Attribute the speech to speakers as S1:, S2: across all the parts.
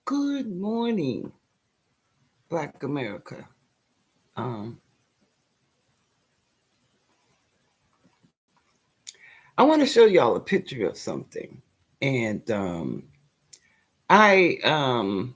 S1: Good morning, Black America. Um, I want to show y'all a picture of something. And I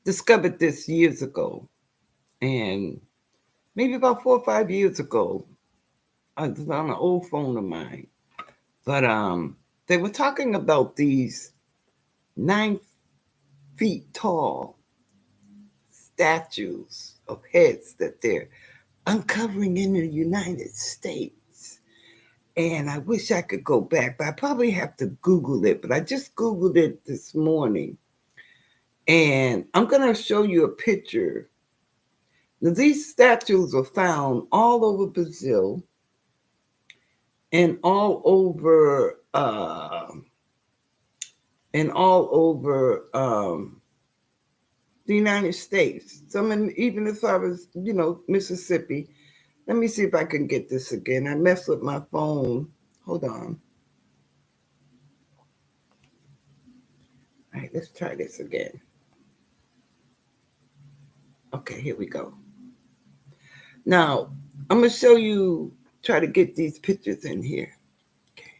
S1: discovered this years ago. And maybe about 4 or 5 years ago, I was on an old phone of mine. But they were talking about these 9 feet tall statues of heads that they're uncovering in the United States. And I wish I could go back, but I probably have to Google it. But I just Googled it this morning. And I'm going to show you a picture. Now, these statues were found all over Brazil and all over the United States. Some even as far as, Mississippi. Let me see if I can get this again. I messed with my phone. Hold on. All right, let's try this again. Okay, here we go. Now, I'm going to show you, try to get these pictures in here. Okay.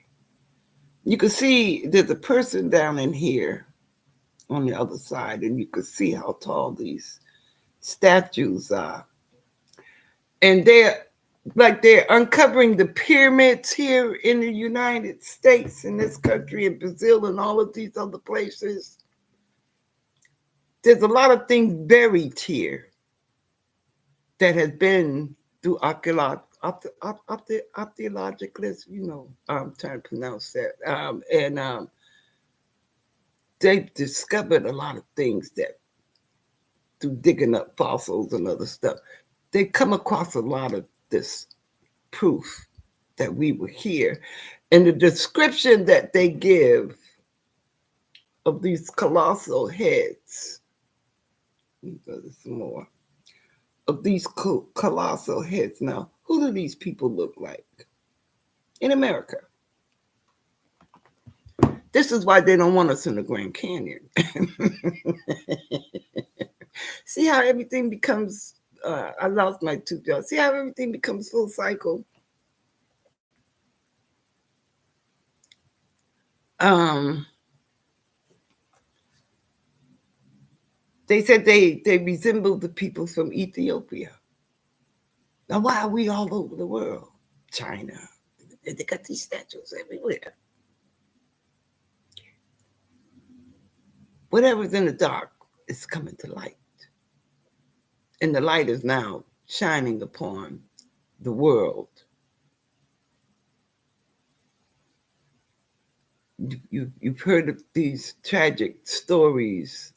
S1: You can see there's a person down in here on the other side, and you can see how tall these statues are. And they're uncovering the pyramids here in the United States, in this country, in Brazil, and all of these other places. There's a lot of things buried here that has been through archaeological, I'm trying to pronounce that. And they've discovered a lot of things that through digging up fossils and other stuff, they come across a lot of this proof that we were here. And the description that they give of these colossal heads, some more, of these colossal heads. Now, who do these people look like in America? This is why they don't want us in the Grand Canyon. See how everything becomes, I lost my tooth. See how everything becomes full cycle? They said they resemble the people from Ethiopia. Now, why are we all over the world? China. They got these statues everywhere. Whatever's in the dark is coming to light. And the light is now shining upon the world. You've heard of these tragic stories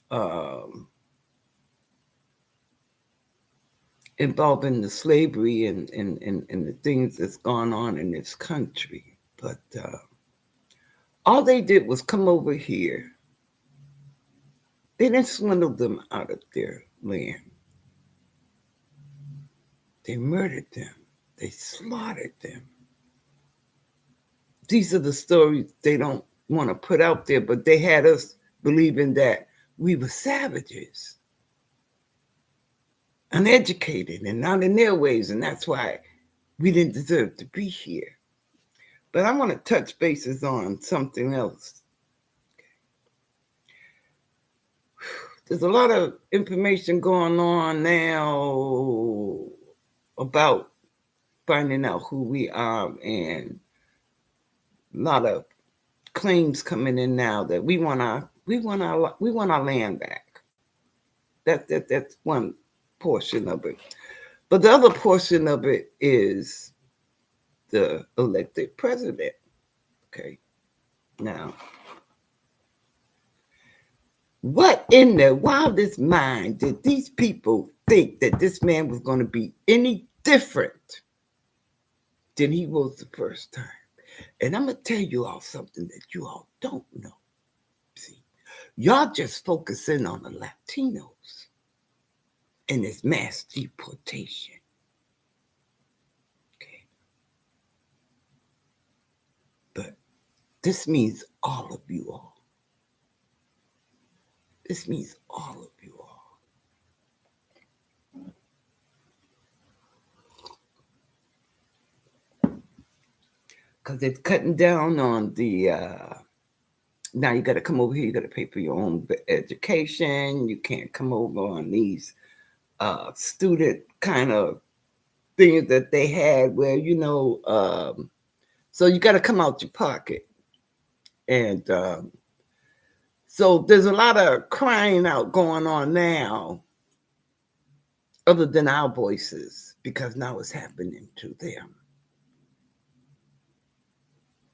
S1: involving the slavery and the things that's gone on in this country. But all they did was come over here. They didn't swindle them out of their land. They murdered them. They slaughtered them. These are the stories they don't want to put out there, but they had us believing that we were savages, uneducated and not in their ways, and that's why we didn't deserve to be here. But I want to touch bases on something else. There's a lot of information going on now about finding out who we are, and a lot of claims coming in now that we want our land back. That's one portion of it. But the other portion of it is the elected president. Okay. Now, what in their wildest mind did these people think that this man was going to be any different than he was the first time? And I'm going to tell you all something that you all don't know. See, y'all just focusing on the Latinos and this mass deportation. Okay. But this means all of you all. This means all of you all. Because it's cutting down on the, now you got to come over here, you got to pay for your own education. You can't come over on these student kind of things that they had where, so you got to come out your pocket. And so there's a lot of crying out going on now, other than our voices, because now it's happening to them.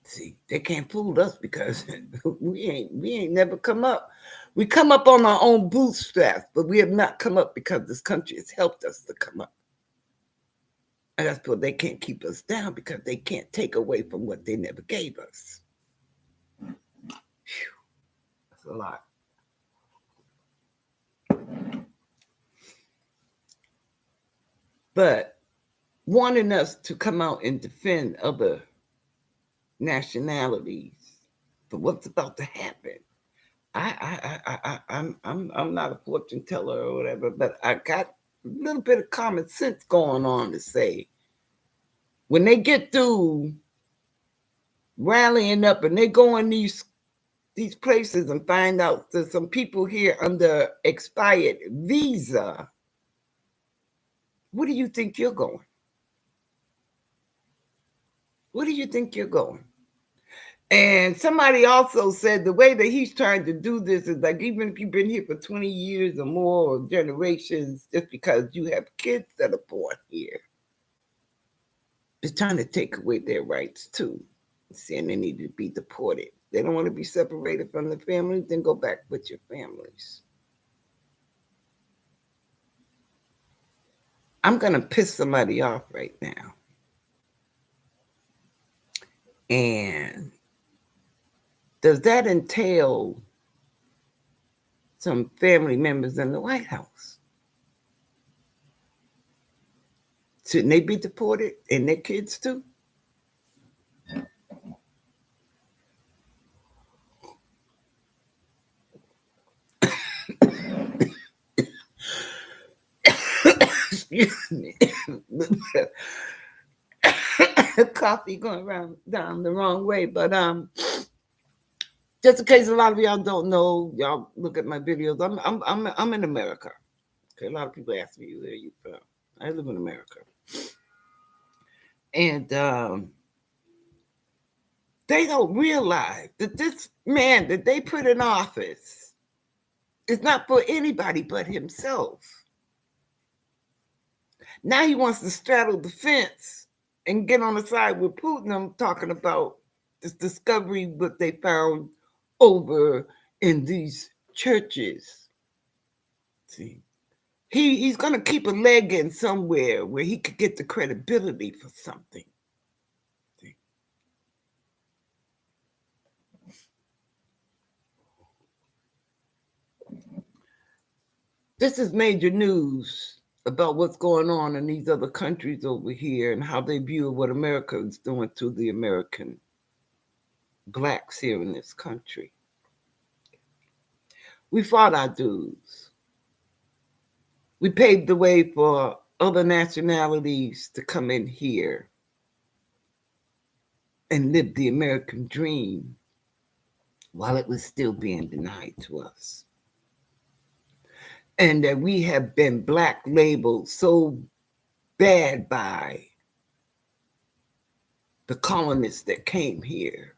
S1: See, they can't fool us because we ain't never come up. We come up on our own bootstraps, but we have not come up because this country has helped us to come up. And that's why they can't keep us down, because they can't take away from what they never gave us. Whew, that's a lot. But wanting us to come out and defend other nationalities for what's about to happen. I'm not a fortune teller or whatever, but I got a little bit of common sense going on to say, when they get through rallying up and they go in these places and find out there's some people here under expired visa, where do you think you're going? Where do you think you're going? And somebody also said the way that he's trying to do this is like, even if you've been here for 20 years or more, or generations, just because you have kids that are born here, it's trying to take away their rights too, saying they need to be deported. They don't want to be separated from their families, then go back with your families. I'm going to piss somebody off right now. And does that entail some family members in the White House? Shouldn't they be deported, and their kids too? Excuse me. Coffee going down the wrong way, but just in case a lot of y'all don't know, y'all look at my videos. I'm in America. Okay, a lot of people ask me where you from. I live in America, and they don't realize that this man that they put in office is not for anybody but himself. Now he wants to straddle the fence and get on the side with Putin. I'm talking about this discovery, what they found over in these churches. See, he's going to keep a leg in somewhere where he could get the credibility for something. See? This is major news about what's going on in these other countries over here and how they view what America is doing to the American blacks here in this country. We fought our dues. We paved the way for other nationalities to come in here and live the American dream while it was still being denied to us. And that we have been black labeled so bad by the colonists that came here.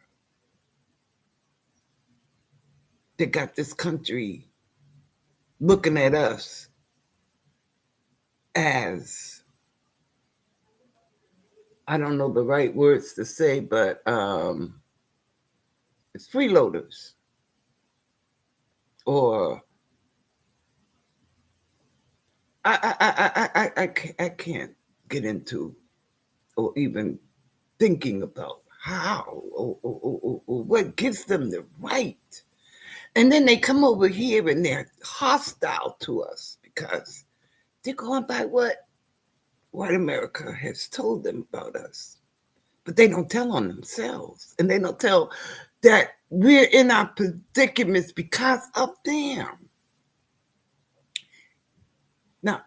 S1: They got this country looking at us as, I don't know the right words to say, but it's freeloaders, or I can't get into or even thinking about how or what gives them the right. And then they come over here and they're hostile to us because they're going by what white America has told them about us. But they don't tell on themselves. And they don't tell that we're in our predicaments because of them. Now,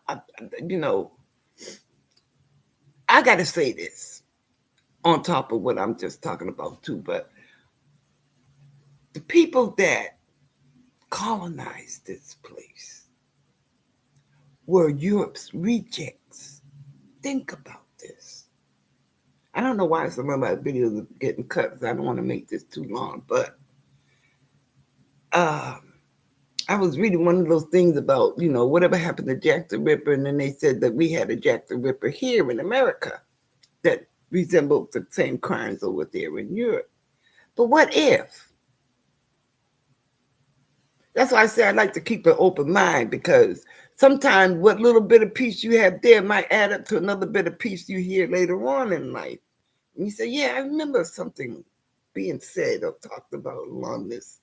S1: I got to say this on top of what I'm just talking about too, but the people that colonized this place were Europe's rejects. Think about this. I don't know why some of my videos are getting cut because I don't want to make this too long, but uh, I was reading one of those things about, whatever happened to Jack the Ripper, and then they said that we had a Jack the Ripper here in America that resembled the same crimes over there in Europe. But what if? That's why I say I like to keep an open mind, because sometimes what little bit of peace you have there might add up to another bit of peace you hear later on in life. And you say, yeah, I remember something being said or talked about along this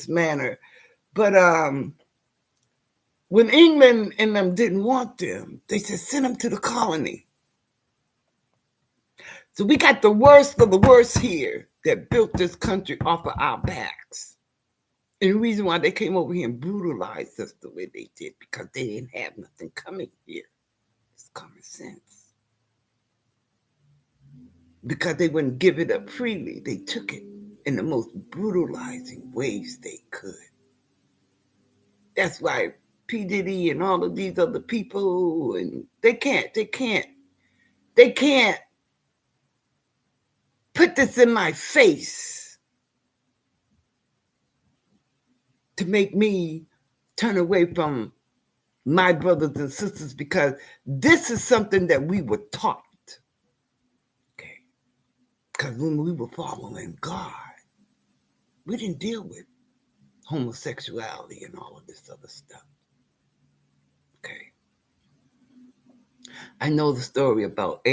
S1: manner. But when England and them didn't want them, they said send them to the colony. So we got the worst of the worst here that built this country off of our backs. And the reason why they came over here and brutalized us the way they did, because they didn't have nothing coming here. It's common sense. Because they wouldn't give it up freely, they took it in the most brutalizing ways they could. That's why P. Diddy and all of these other people, and they can't put this in my face to make me turn away from my brothers and sisters, because this is something that we were taught. Okay. Because when we were following God, we didn't deal with homosexuality and all of this other stuff. Okay. I know the story about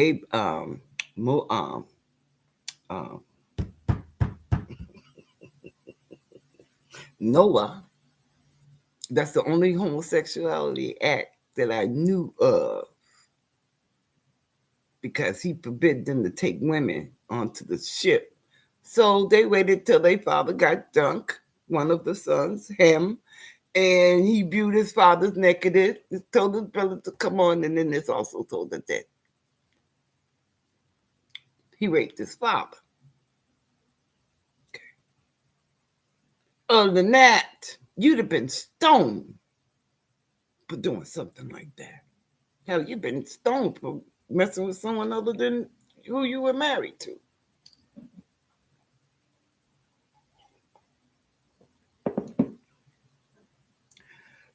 S1: Noah. That's the only homosexuality act that I knew of, because he forbid them to take women onto the ship. So they waited till their father got drunk, one of the sons, Ham, and he viewed his father's nakedness, told his brother to come on, and then this also told us that he raped his father. Okay. Other than that, you'd have been stoned for doing something like that. Hell, you've been stoned for messing with someone other than who you were married to.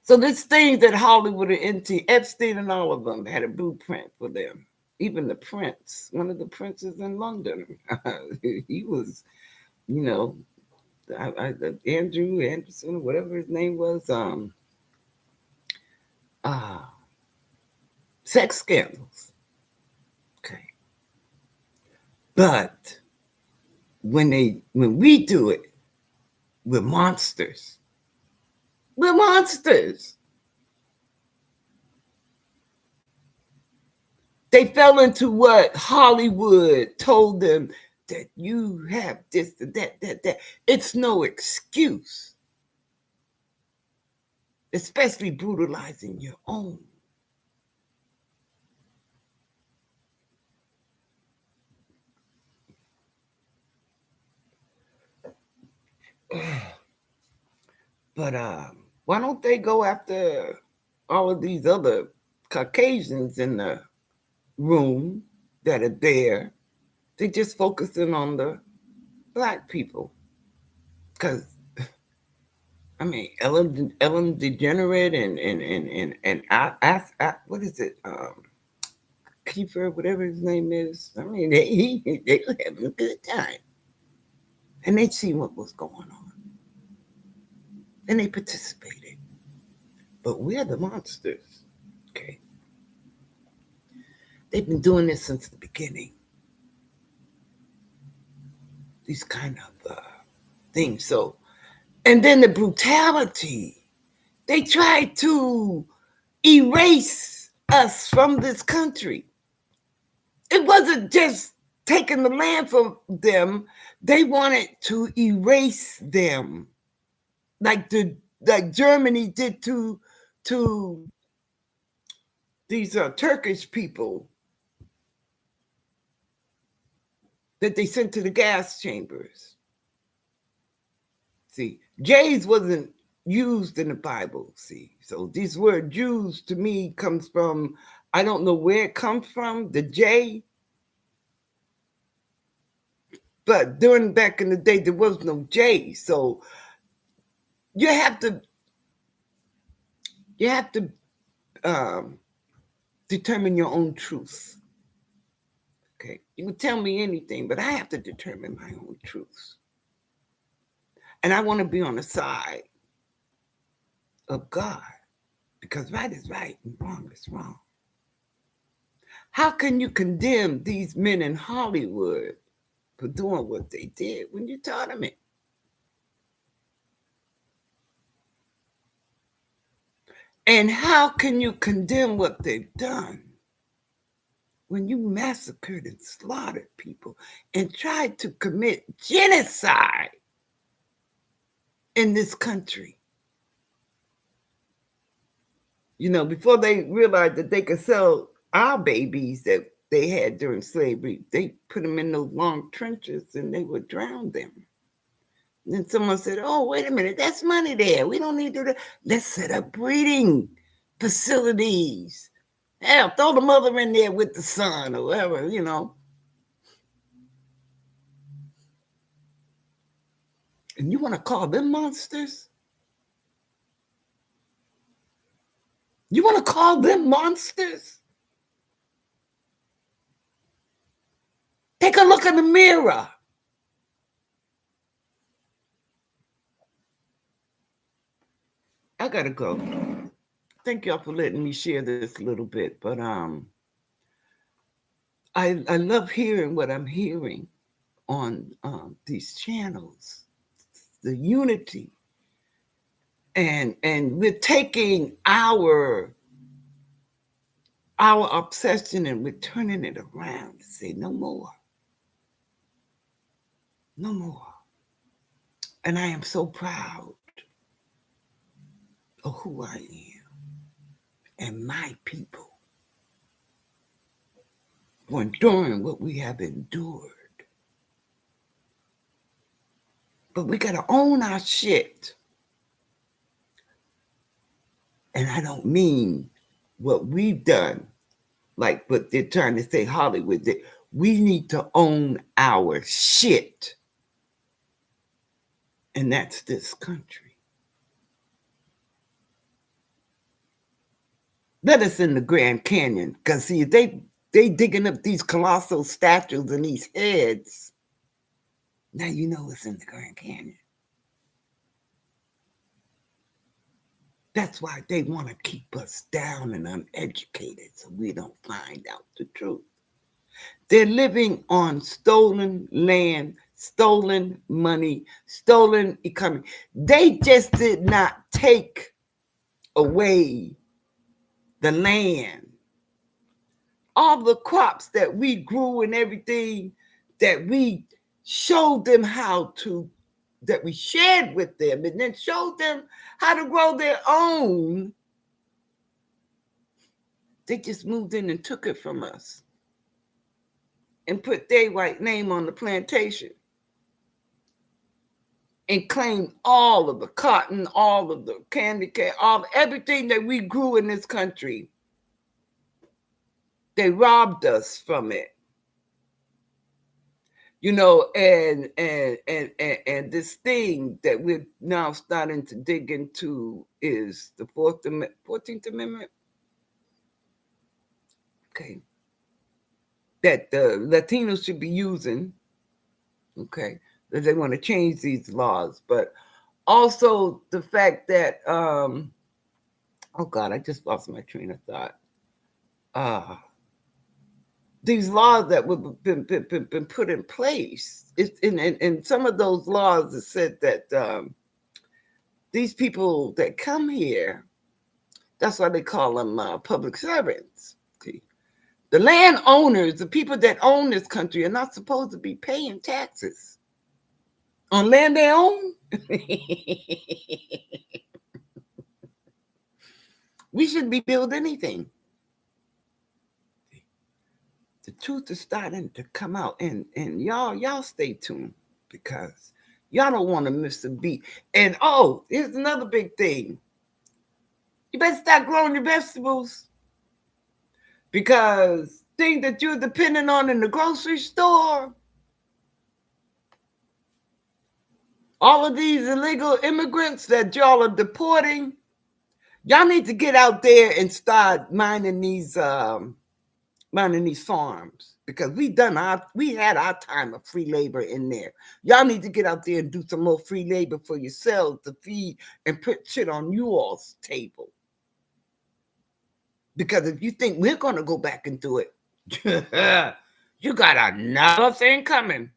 S1: So this thing that Hollywood and Epstein and all of them had a blueprint for them. Even the prince, one of the princes in London, he was, Andrew Anderson, whatever his name was, sex scandals. Okay. But when we do it, we're monsters. We're monsters. They fell into what Hollywood told them, that you have this, that. It's no excuse. Especially brutalizing your own. But why don't they go after all of these other Caucasians in the room that are there? They just focusing on the black people. Because Ellen DeGenerate and what is it? Kiefer, whatever his name is. They were having a good time. And they see what was going on. And they participated. But we're the monsters. Okay. They've been doing this since the beginning. These kind of things. So, and then the brutality. They tried to erase us from this country. It wasn't just taking the land from them. They wanted to erase them. Like Germany did to these Turkish people that they sent to the gas chambers. See, J's wasn't used in the Bible. See, so this word Jews to me comes from, I don't know where it comes from, the J. But during back in the day, there was no J. So you have to um, determine your own truth. Okay, you can tell me anything, but I have to determine my own truth. And I want to be on the side of God, because right is right and wrong is wrong. How can you condemn these men in Hollywood for doing what they did when you taught them it? And how can you condemn what they've done when you massacred and slaughtered people and tried to commit genocide in this country? You know, before they realized that they could sell our babies that they had during slavery, they put them in those long trenches and they would drown them. And then someone said, oh, wait a minute, that's money there. We don't need to do that. Let's set up breeding facilities. Hell, throw the mother in there with the son or whatever, you know. And you want to call them monsters? You want to call them monsters? Take a look in the mirror. I gotta go. Thank y'all for letting me share this a little bit, but I love hearing what I'm hearing on these channels, the unity, and we're taking our obsession and we're turning it around to say no more, no more. And I am so proud of who I am and my people for enduring what we have endured. But we gotta own our shit. And I don't mean what we've done, like what they're trying to say Hollywood did. We need to own our shit. And that's this country. Let us in the Grand Canyon, because see, they digging up these colossal statues and these heads. Now you know it's in the Grand Canyon. That's why they want to keep us down and uneducated so we don't find out the truth. They're living on stolen land, stolen money, stolen economy. They just did not take away the land. All the crops that we grew and everything that we showed them how to, that we shared with them and then showed them how to grow their own. They just moved in and took it from us and put their white name on the plantation and claimed all of the cotton, all of the candy cane, everything that we grew in this country. They robbed us from it. You know, and this thing that we're now starting to dig into is the 14th Amendment. Okay. That the Latinos should be using. Okay. That they want to change these laws. But also the fact that, oh God, I just lost my train of thought. These laws that have been put in place, in some of those laws, it said that these people that come here, that's why they call them public servants. See? The landowners, the people that own this country, are not supposed to be paying taxes on land they own. We shouldn't be billed anything. truth is starting to come out, and y'all stay tuned, because y'all don't want to miss a beat. And here's another big thing. You better start growing your vegetables, because things that you're depending on in the grocery store, all of these illegal immigrants that y'all are deporting, y'all need to get out there and start minding these farms, because we had our time of free labor in there. Y'all need to get out there and do some more free labor for yourselves to feed and put shit on you all's table. Because if you think we're going to go back and do it, you got another thing coming.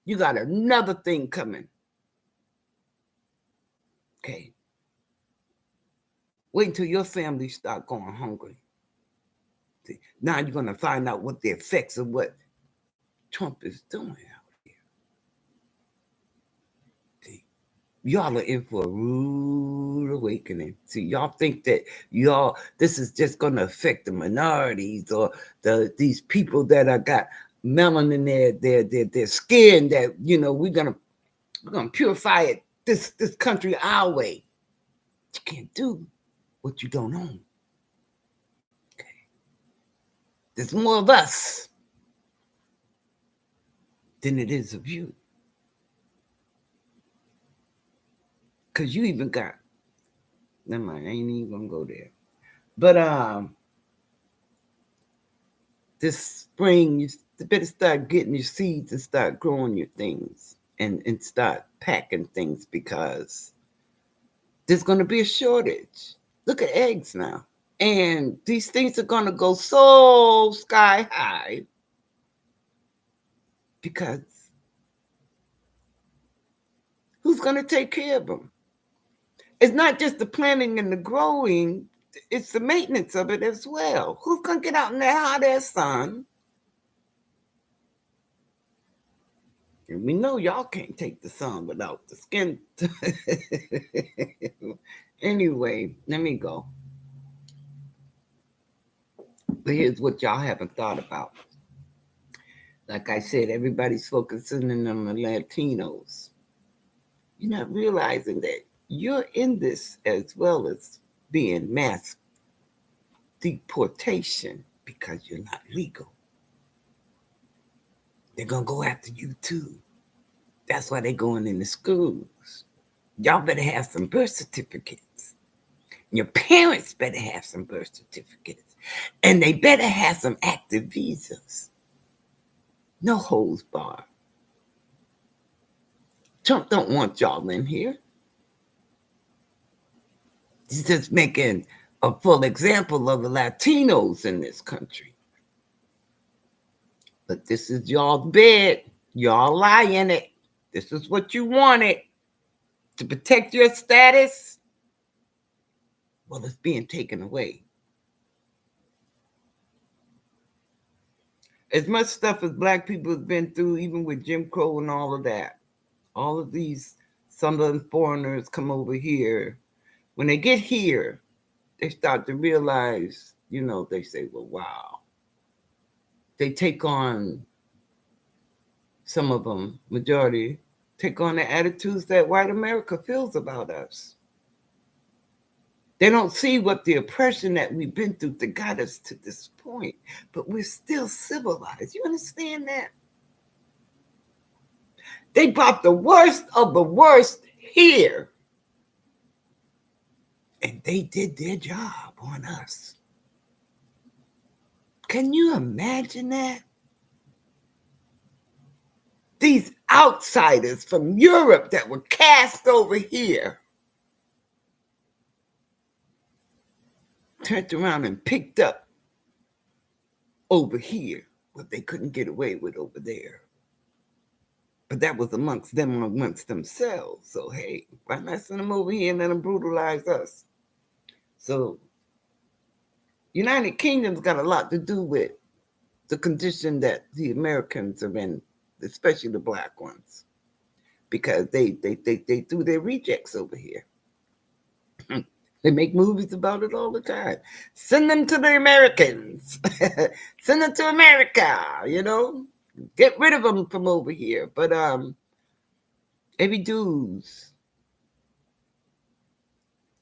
S1: You got another thing coming. Okay. Wait until your family start going hungry. See, now you're going to find out what the effects of what Trump is doing out here. See, y'all are in for a rude awakening. See, y'all think that this is just going to affect the minorities or these people that are got melanin in their skin, that we're gonna purify it this country our way. You can't do what you don't own. Okay. There's more of us than it is of you. Because you even got, never mind, I ain't even gonna go there. But this spring, you better start getting your seeds and start growing your things and start packing things, because there's going to be a shortage. Look at eggs now. And these things are going to go so sky high, because who's going to take care of them? It's not just the planting and the growing, it's the maintenance of it as well. Who's going to get out in that hot ass sun? And we know y'all can't take the sun without the skin. Anyway, let me go. But here's what y'all haven't thought about. Like I said, everybody's focusing on the Latinos. You're not realizing that you're in this as well as being mass deportation, because you're not legal. They're going to go after you too. That's why they're going into schools. Y'all better have some birth certificates. Your parents better have some birth certificates. And they better have some active visas. No holds barred. Trump don't want y'all in here. He's just making a full example of the Latinos in this country. But this is y'all's bed. Y'all lie in it. This is what you wanted to protect your status. Well, it's being taken away. As much stuff as black people have been through, even with Jim Crow and all of that, all of these southern foreigners come over here. When they get here, they start to realize, they say, well, wow. They take on, some of them, majority, take on the attitudes that white America feels about us. They don't see what the oppression that we've been through that got us to this point, but we're still civilized. You understand that? They brought the worst of the worst here, and they did their job on us. Can you imagine that? These outsiders from Europe that were cast over here turned around and picked up over here what they couldn't get away with over there. But that was amongst themselves. So, hey, why not send them over here and let them brutalize us? So, United Kingdom's got a lot to do with the condition that the Americans are in, especially the black ones, because they threw their rejects over here. They make movies about it all the time. Send them to the Americans. Send them to America, you know? Get rid of them from over here. But every dudes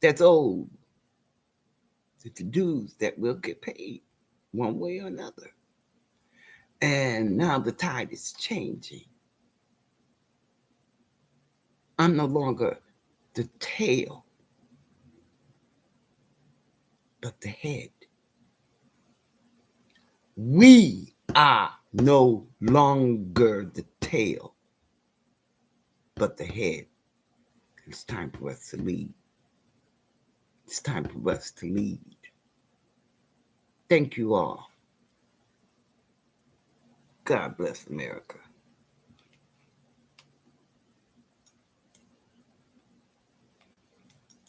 S1: that's old, it's the dudes that will get paid one way or another. And now the tide is changing. I'm no longer the tail, but the head. We are no longer the tail, but the head. It's time for us to lead. It's time for us to lead. Thank you all. God bless America.